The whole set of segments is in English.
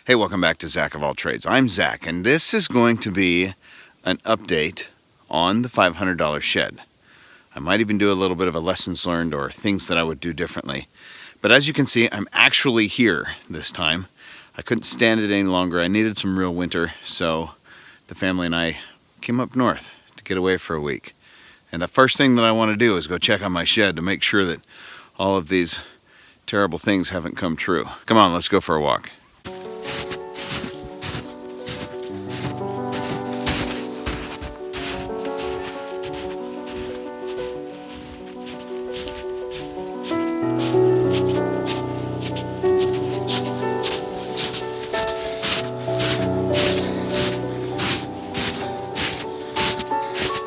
Hey, welcome back to Zack of All Trades. I'm Zack, and this is going to be an update on the $500 shed. I might even do a little bit of a lessons learned or things that I would do differently. But as you can see, I'm actually here this time. I couldn't stand it any longer. I needed some real winter, so the family and I came up north to get away for a week. And the first thing that I want to do is go check on my shed to make sure that all of these terrible things haven't come true. Come on, let's go for a walk.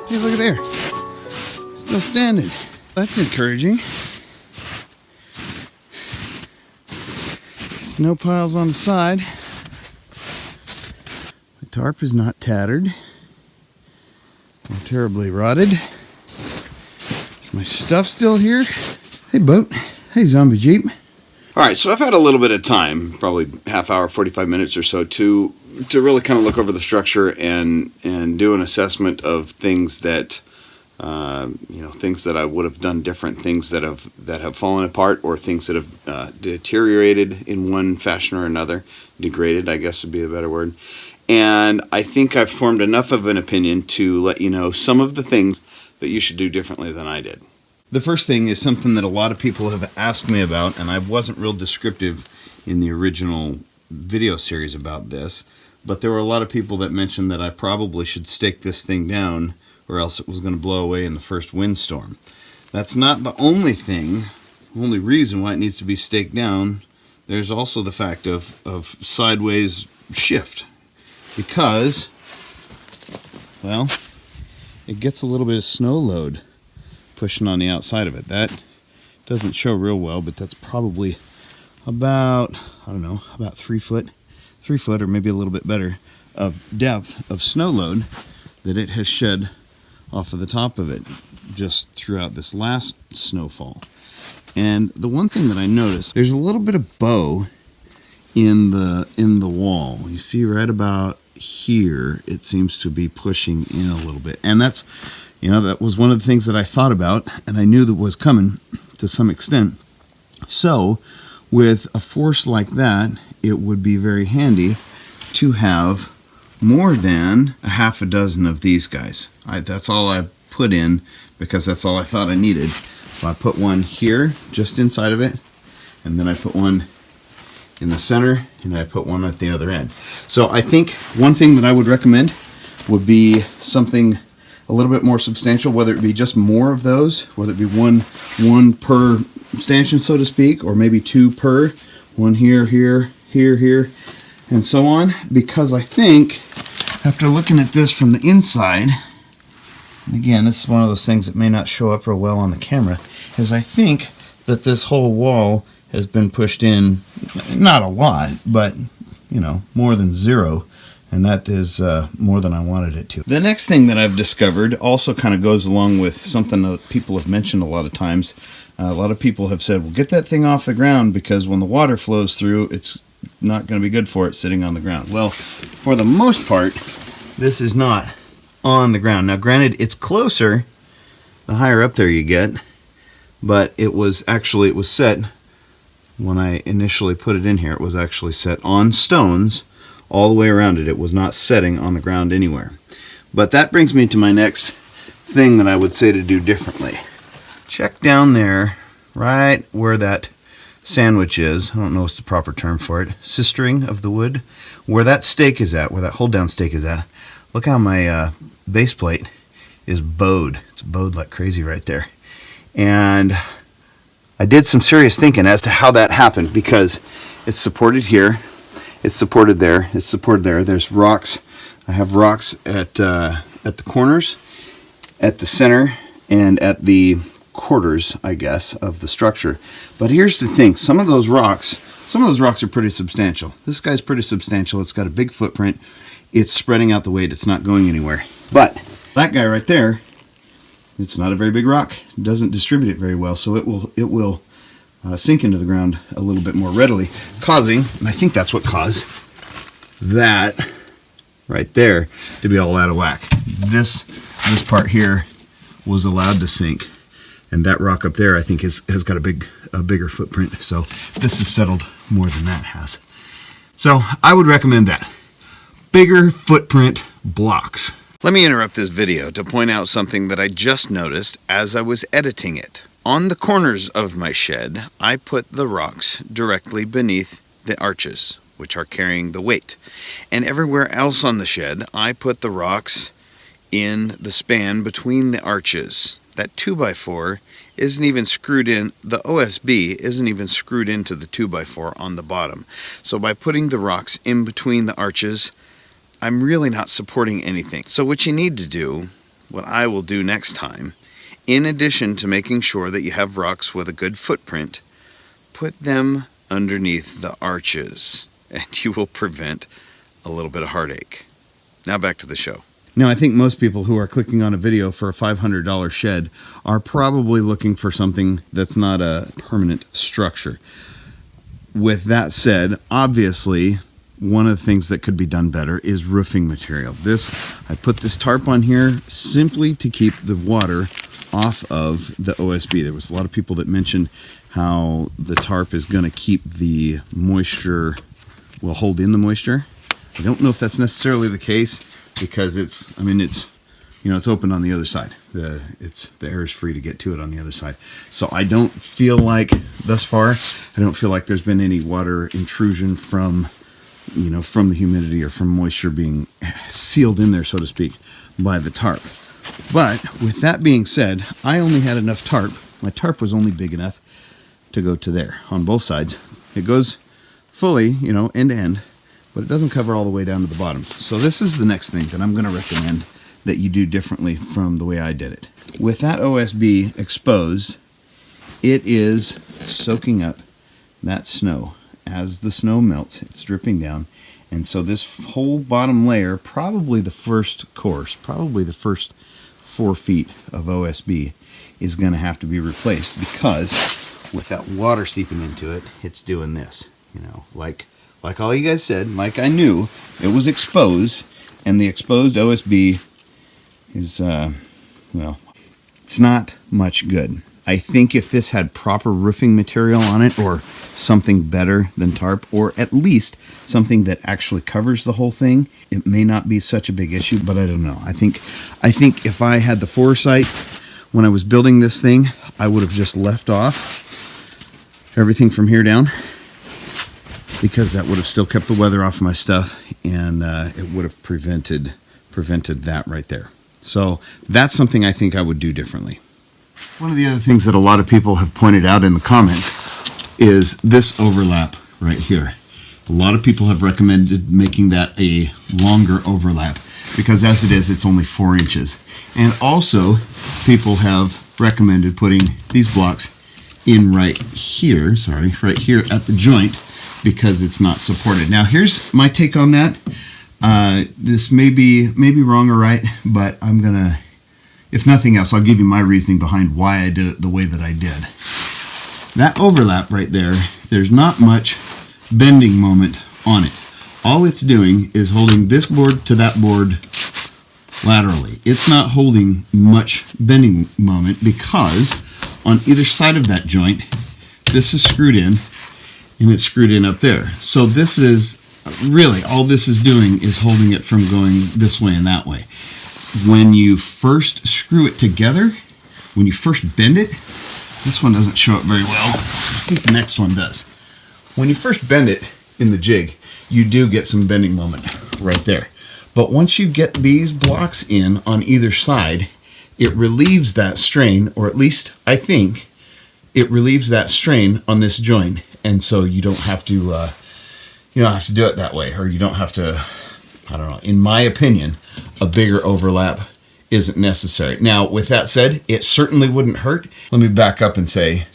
Hey, look at there. Still standing. That's encouraging. Snow piles on the side. The tarp is not tattered or terribly rotted. Is my stuff still here? Hey, boat. Hey, zombie Jeep. All right, so I've had a little bit of time, probably half hour, 45 minutes or so, to really kind of look over the structure and do an assessment of things that things that I would have done different, things that have fallen apart, or things that have deteriorated in one fashion or another, degraded, I guess would be a better word. And I think I've formed enough of an opinion to let you know some of the things that you should do differently than I did. The first thing is something that a lot of people have asked me about, and I wasn't real descriptive in the original video series about this, but there were a lot of people that mentioned that I probably should stake this thing down or else it was going to blow away in the first windstorm. That's not the only reason why it needs to be staked down. There's also the fact of sideways shift, because, well, it gets a little bit of snow load pushing on the outside of it. That doesn't show real well, but that's probably about, I don't know, about 3 foot or maybe a little bit better of depth of snow load that it has shed off of the top of it just throughout this last snowfall. And the one thing that I noticed, there's a little bit of bow in the wall. You see right about here, it seems to be pushing in a little bit. And that's, that was one of the things that I thought about, and I knew that was coming to some extent. So with a force like that, it would be very handy to have more than a half a dozen of these guys. That's all I put in because that's all I thought I needed. So I put one here just inside of it, and then I put one in the center, and I put one at the other end. So I think one thing that I would recommend would be something a little bit more substantial, whether it be just more of those, whether it be one per stanchion, so to speak, or maybe 2 per, one here, and so on, because I think after looking at this from the inside, and again, this is one of those things that may not show up real well on the camera, is I think that this whole wall has been pushed in, not a lot, but, more than 0, and that is more than I wanted it to. The next thing that I've discovered also kind of goes along with something that people have mentioned a lot of times. A lot of people have said, well, get that thing off the ground because when the water flows through, it's not going to be good for it sitting on the ground. Well, for the most part, this is not on the ground. Now, granted, it's closer the higher up there you get, but it was set, when I initially put it in here, it was actually set on stones all the way around it. It was not setting on the ground anywhere. But that brings me to my next thing that I would say to do differently. Check down there, right where that sandwich is. I don't know what's the proper term for it. Sistering of the wood. Where that stake is at, where that hold down stake is at. Look how my base plate is bowed. It's bowed like crazy right there. And I did some serious thinking as to how that happened, because it's supported here, it's supported there, it's supported there. There's rocks. I have rocks at the corners, at the center, and at the quarters, I guess, of the structure. But here's the thing, some of those rocks are pretty substantial. This guy's pretty substantial. It's got a big footprint. It's spreading out the weight. It's not going anywhere. But that guy right there, it's not a very big rock. It doesn't distribute it very well, so it will sink into the ground a little bit more readily, causing, and I think that's what caused that right there to be all out of whack. This part here was allowed to sink, and that rock up there I think has got a bigger footprint. So this is settled more than that has. So I would recommend that. Bigger footprint blocks. Let me interrupt this video to point out something that I just noticed as I was editing it. On the corners of my shed, I put the rocks directly beneath the arches, which are carrying the weight. And everywhere else on the shed, I put the rocks in the span between the arches. That 2x4 isn't even screwed in, the OSB isn't even screwed into the 2x4 on the bottom. So by putting the rocks in between the arches, I'm really not supporting anything. So what you need to do, what I will do next time, in addition to making sure that you have rocks with a good footprint, put them underneath the arches, and you will prevent a little bit of heartache. Now back to the show. Now, I think most people who are clicking on a video for a $500 shed are probably looking for something that's not a permanent structure. With that said, obviously, one of the things that could be done better is roofing material. I put this tarp on here simply to keep the water off of the OSB. There was a lot of people that mentioned how the tarp is going to keep the moisture, will hold in the moisture. I don't know if that's necessarily the case, because it's open on the other side. The air is free to get to it on the other side. So I don't feel like, thus far, there's been any water intrusion from the humidity or from moisture being sealed in there, so to speak, by the tarp. But with that being said, I only had enough tarp. My tarp was only big enough to go to there on both sides. It goes fully, end to end, but it doesn't cover all the way down to the bottom. So this is the next thing that I'm going to recommend that you do differently from the way I did it. With that OSB exposed, it is soaking up that snow. As the snow melts, it's dripping down. And so this whole bottom layer, probably the first course, probably the first 4 feet of OSB is going to have to be replaced, because with that water seeping into it, it's doing this. Like all you guys said, like I knew, it was exposed, and the exposed OSB is, it's not much good. I think if this had proper roofing material on it, or something better than tarp, or at least something that actually covers the whole thing, it may not be such a big issue, but I don't know. I think if I had the foresight when I was building this thing, I would have just left off everything from here down, because that would have still kept the weather off of my stuff, and it would have prevented that right there. So that's something I think I would do differently. One of the other things that a lot of people have pointed out in the comments is this overlap right here. A lot of people have recommended making that a longer overlap, because as it is, it's only 4 inches. And also, people have recommended putting these blocks in right here at the joint, because it's not supported. Now, here's my take on that. This may be wrong or right, but I'm gonna, if nothing else, I'll give you my reasoning behind why I did it the way that I did. That overlap right there, there's not much bending moment on it. All it's doing is holding this board to that board laterally. It's not holding much bending moment, because on either side of that joint, this is screwed in, and it's screwed in up there. So this is really, all this is doing is holding it from going this way and that way. When you first screw it together, when you first bend it, this one doesn't show up very well. I think the next one does. When you first bend it in the jig, you do get some bending moment right there. But once you get these blocks in on either side, it relieves that strain, or at least I think it relieves that strain on this joint. And so you don't have to do it that way, or you don't have to, I don't know. In my opinion, a bigger overlap isn't necessary. Now, with that said, it certainly wouldn't hurt. Let me back up and say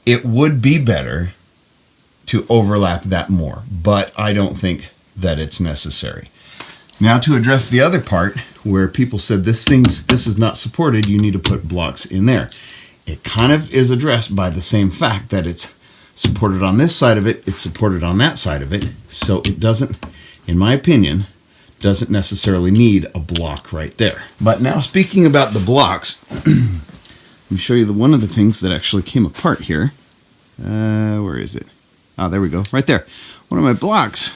it would be better to overlap that more, but I don't think that it's necessary. Now, to address the other part where people said this is not supported, you need to put blocks in there. It kind of is addressed by the same fact that it's supported on this side of it, it's supported on that side of it, so it doesn't in my opinion, doesn't necessarily need a block right there. But now speaking about the blocks, let me show you one of the things that actually came apart here. Where is it? Ah, there we go, right there. One of my blocks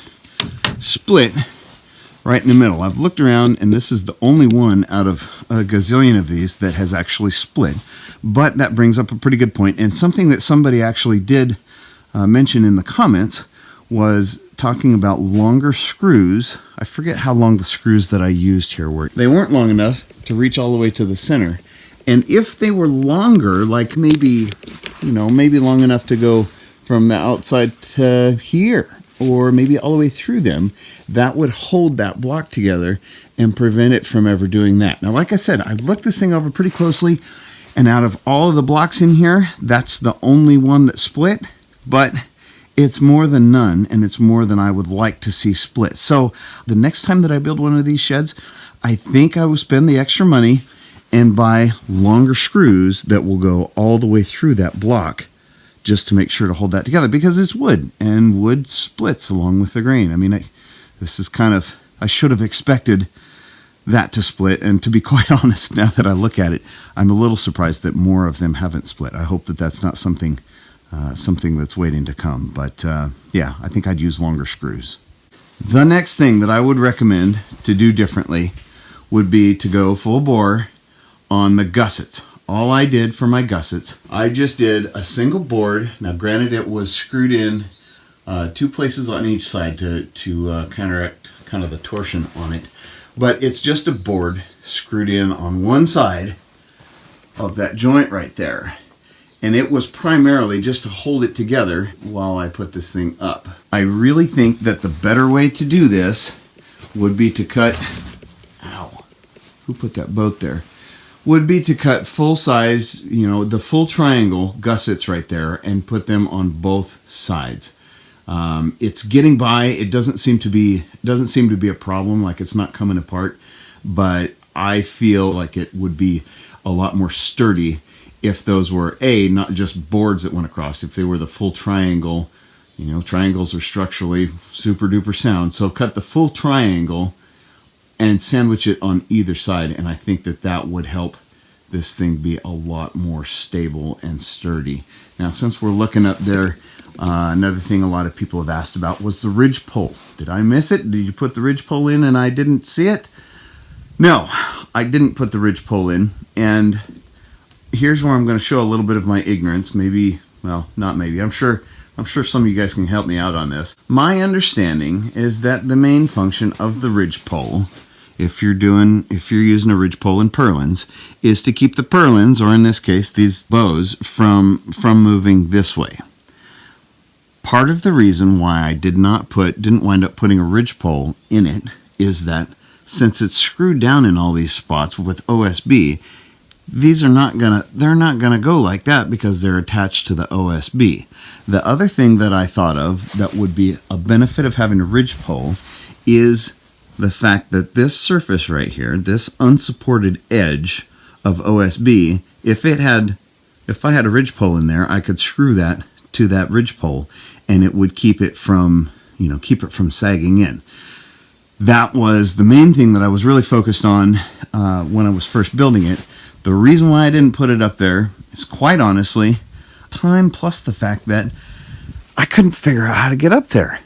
split right in the middle. I've looked around, and this is the only one out of a gazillion of these that has actually split. But that brings up a pretty good point, and something that somebody actually did mention in the comments was talking about longer screws. I forget how long the screws that I used here were. They weren't long enough to reach all the way to the center. And if they were longer, like maybe long enough to go from the outside to here, or maybe all the way through them, that would hold that block together and prevent it from ever doing that. Now, like I said, I've looked this thing over pretty closely, and out of all of the blocks in here, that's the only one that split, but it's more than none, and it's more than I would like to see split. So the next time that I build one of these sheds, I think I will spend the extra money and buy longer screws that will go all the way through that block, just to make sure to hold that together, because it's wood, and wood splits along with the grain. I mean, this is kind of, I should have expected that to split, and to be quite honest, now that I look at it, I'm a little surprised that more of them haven't split. I hope that that's not something that's waiting to come, but yeah, I think I'd use longer screws. The next thing that I would recommend to do differently would be to go full bore on the gussets. All I did for my gussets, I just did a single board. Now, granted, it was screwed in 2 places on each side to counteract kind of the torsion on it. But it's just a board screwed in on one side of that joint right there. And it was primarily just to hold it together while I put this thing up. I really think that the better way to do this would be to cut, ow, who put that boat there? Would be to cut full size, the full triangle gussets right there and put them on both sides. It's getting by. It doesn't seem to be a problem, like it's not coming apart, but I feel like it would be a lot more sturdy if those were not just boards that went across, if they were the full triangle. Triangles are structurally super duper sound. So cut the full triangle and sandwich it on either side, and I think that would help this thing be a lot more stable and sturdy. Now, since we're looking up there, another thing a lot of people have asked about was the ridge pole. Did I miss it? Did you put the ridge pole in and I didn't see it? No, I didn't put the ridge pole in, and here's where I'm going to show a little bit of my ignorance. Maybe, well, not maybe. I'm sure some of you guys can help me out on this. My understanding is that the main function of the ridge pole, if you're using a ridge pole in purlins, is to keep the purlins, or in this case these bows, from moving this way. Part of the reason why I didn't wind up putting a ridge pole in it is that since it's screwed down in all these spots with OSB, they're not gonna go like that because they're attached to the OSB. The other thing that I thought of that would be a benefit of having a ridge pole is the fact that this surface right here, this unsupported edge of OSB, if I had a ridge pole in there, I could screw that to that ridge pole, and it would keep it from sagging in. That was the main thing that I was really focused on when I was first building it. The reason why I didn't put it up there is, quite honestly, time plus the fact that I couldn't figure out how to get up there.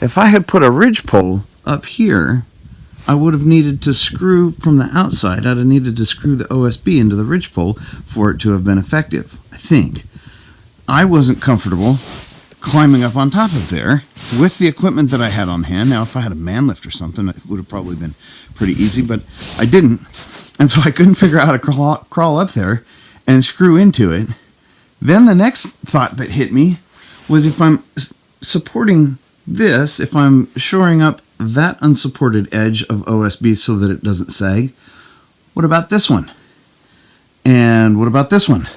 If I had put a ridge pole up here, I would have needed to screw from the outside. I'd have needed to screw the OSB into the ridge pole for it to have been effective, I think. I wasn't comfortable climbing up on top of there with the equipment that I had on hand. Now, if I had a man lift or something, it would have probably been pretty easy, but I didn't. And so I couldn't figure out how to crawl up there and screw into it. Then the next thought that hit me was, if I'm supporting this, if I'm shoring up that unsupported edge of OSB so that it doesn't sag, what about this one? And what about this one?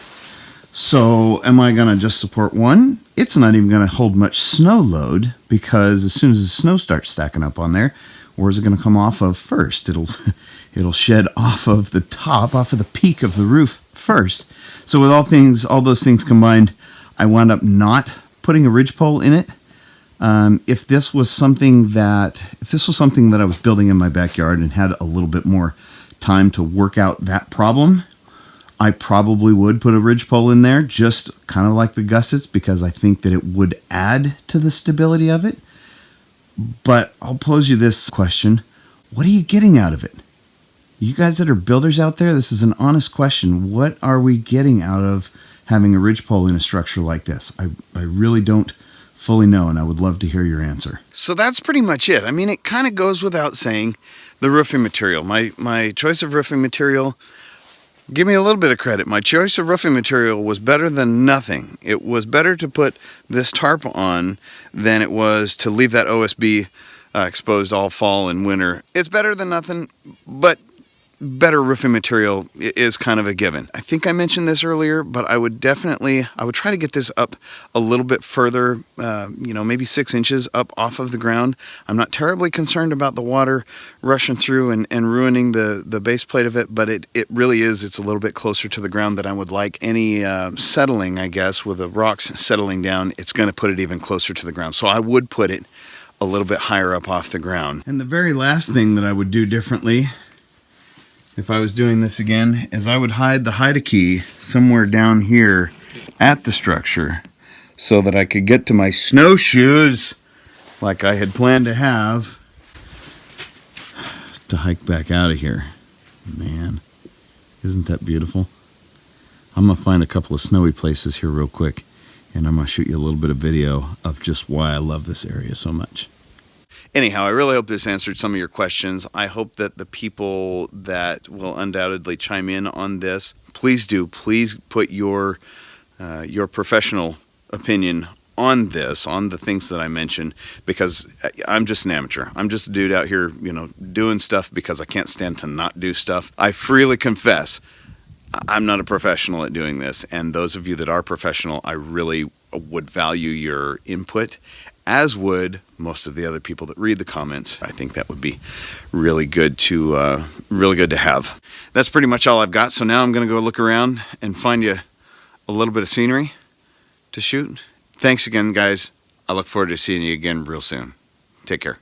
So am I going to just support one? It's not even going to hold much snow load, because as soon as the snow starts stacking up on there, where's it going to come off of first? It'll shed off of the top, off of the peak of the roof first. So with all those things combined, I wound up not putting a ridge pole in it. If this was something that I was building in my backyard and had a little bit more time to work out that problem, I probably would put a ridgepole in there, just kind of like the gussets, because I think that it would add to the stability of it. But I'll pose you this question. What are you getting out of it? You guys that are builders out there, this is an honest question. What are we getting out of having a ridgepole in a structure like this? I really don't fully know, and I would love to hear your answer. So that's pretty much it. I mean, it kind of goes without saying, the roofing material. My choice of roofing material, give me a little bit of credit. My choice of roofing material was better than nothing. It was better to put this tarp on than it was to leave that OSB exposed all fall and winter. It's better than nothing, but better roofing material is kind of a given. I think I mentioned this earlier, but I would try to get this up a little bit further, maybe 6 inches up off of the ground. I'm not terribly concerned about the water rushing through and ruining the base plate of it, but it really is. It's a little bit closer to the ground than I would like. Any settling, I guess, with the rocks settling down, it's going to put it even closer to the ground. So I would put it a little bit higher up off the ground. And the very last thing that I would do differently, if I was doing this again, is I would hide the hide key somewhere down here at the structure so that I could get to my snowshoes like I had planned to have to hike back out of here. Man, isn't that beautiful? I'm going to find a couple of snowy places here real quick, and I'm going to shoot you a little bit of video of just why I love this area so much. Anyhow, I really hope this answered some of your questions. I hope that the people that will undoubtedly chime in on this, please put your professional opinion on this, on the things that I mentioned, because I'm just an amateur. I'm just a dude out here, doing stuff because I can't stand to not do stuff. I freely confess, I'm not a professional at doing this, and those of you that are professional, I really would value your input, as would most of the other people that read the comments. I think that would be really good to have. That's pretty much all I've got. So now I'm going to go look around and find you a little bit of scenery to shoot. Thanks again, guys. I look forward to seeing you again real soon. Take care.